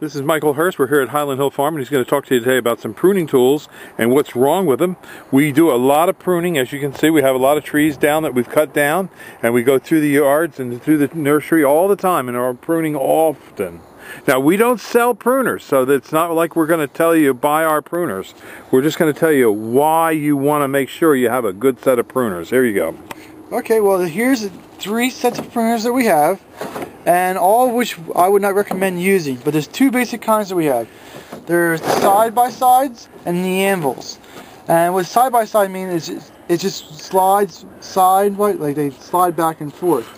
This is Michael Hurst. We're here at Highland Hill Farm, and he's going to talk to you today about some pruning tools and what's wrong with them. We do a lot of pruning. As you can see, we have a lot of trees down that we've cut down, and we go through the yards and through the nursery all the time and are pruning often. Now, we don't sell pruners, so it's not like we're going to tell you buy our pruners. We're just going to tell you why you want to make sure you have a good set of pruners. Here you go. Okay, well, here's 3 sets of pruners that we have, and all of which I would not recommend using. But there's 2 basic kinds that we have. There's the side-by-sides and the anvils. And what side-by-side means is it just slides sideways, like they slide back and forth.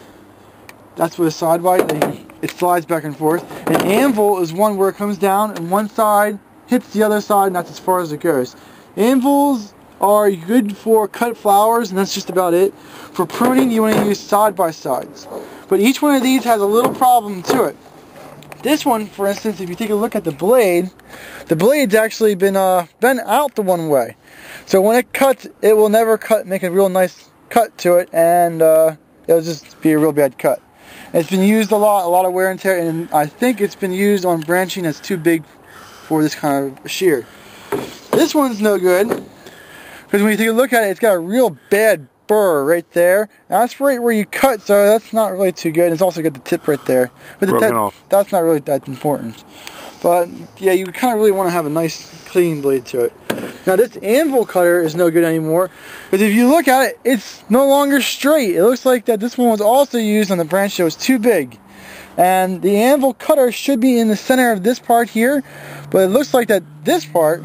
That's what a side-by, it slides back and forth. An anvil is one where it comes down and one side hits the other side, and that's as far as it goes. Anvils are good for cut flowers, and that's just about it. For pruning, you want to use side-by-sides. But each one of these has a little problem to it. This one, for instance, if you take a look at the blade's actually been bent out the one way. So when it cuts, it will never make a real nice cut to it, and it'll just be a real bad cut. It's been used a lot of wear and tear, and I think it's been used on branching that's too big for this kind of shear. This one's no good, because when you take a look at it, it's got a real bad burr right there. And that's right where you cut, so that's not really too good. It's also got the tip right there. But that's not really that important. But yeah, you kind of really want to have a nice clean blade to it. Now this anvil cutter is no good anymore, because if you look at it, it's no longer straight. It looks like that this one was also used on the branch that was too big. And the anvil cutter should be in the center of this part here, but it looks like that this part,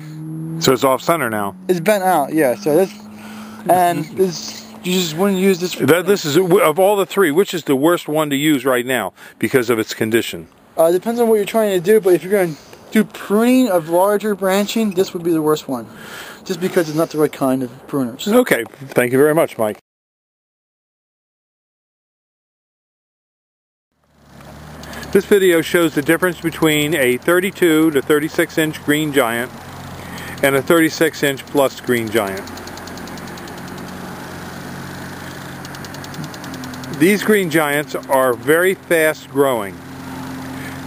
so it's off center now, is bent out. Yeah, so this, and this, you just wouldn't use this. This is, of all the 3, which is the worst one to use right now because of its condition? It depends on what you're trying to do, but if you're going to do pruning of larger branching, this would be the worst one, just because it's not the right kind of pruners. Okay, thank you very much, Mike. This video shows the difference between a 32 to 36 inch Green Giant and a 36 inch plus Green Giant. These Green Giants are very fast growing,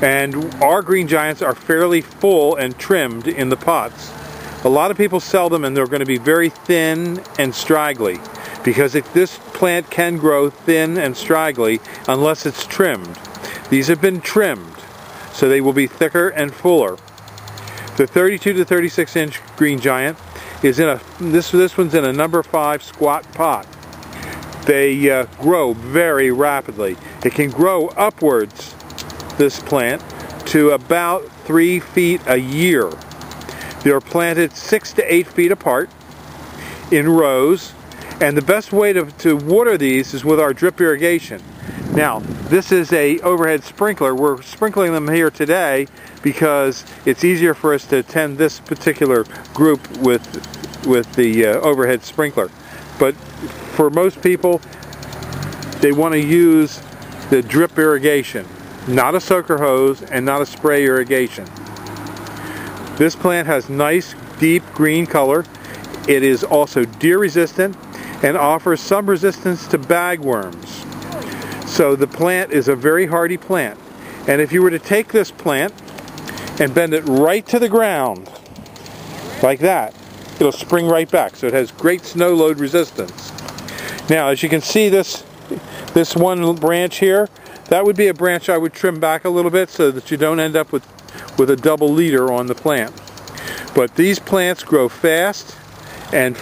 and our Green Giants are fairly full and trimmed in the pots. A lot of people sell them and they're going to be very thin and straggly, because this plant can grow thin and straggly unless it's trimmed. These have been trimmed, so they will be thicker and fuller. The 32 to 36 inch Green Giant is in this one's in a number 5 squat pot. They grow very rapidly. It can grow upwards, this plant, to about 3 feet a year. They are planted 6 to 8 feet apart in rows, and the best way to water these is with our drip irrigation. Now, this is a overhead sprinkler. We're sprinkling them here today because it's easier for us to tend this particular group with the overhead sprinkler. But for most people, they want to use the drip irrigation, not a soaker hose and not a spray irrigation. This plant has nice deep green color. It is also deer resistant and offers some resistance to bagworms. So the plant is a very hardy plant. And if you were to take this plant and bend it right to the ground, like that, it'll spring right back. So it has great snow load resistance. Now, as you can see, this one branch here, that would be a branch I would trim back a little bit so that you don't end up with a double leader on the plant. But these plants grow fast and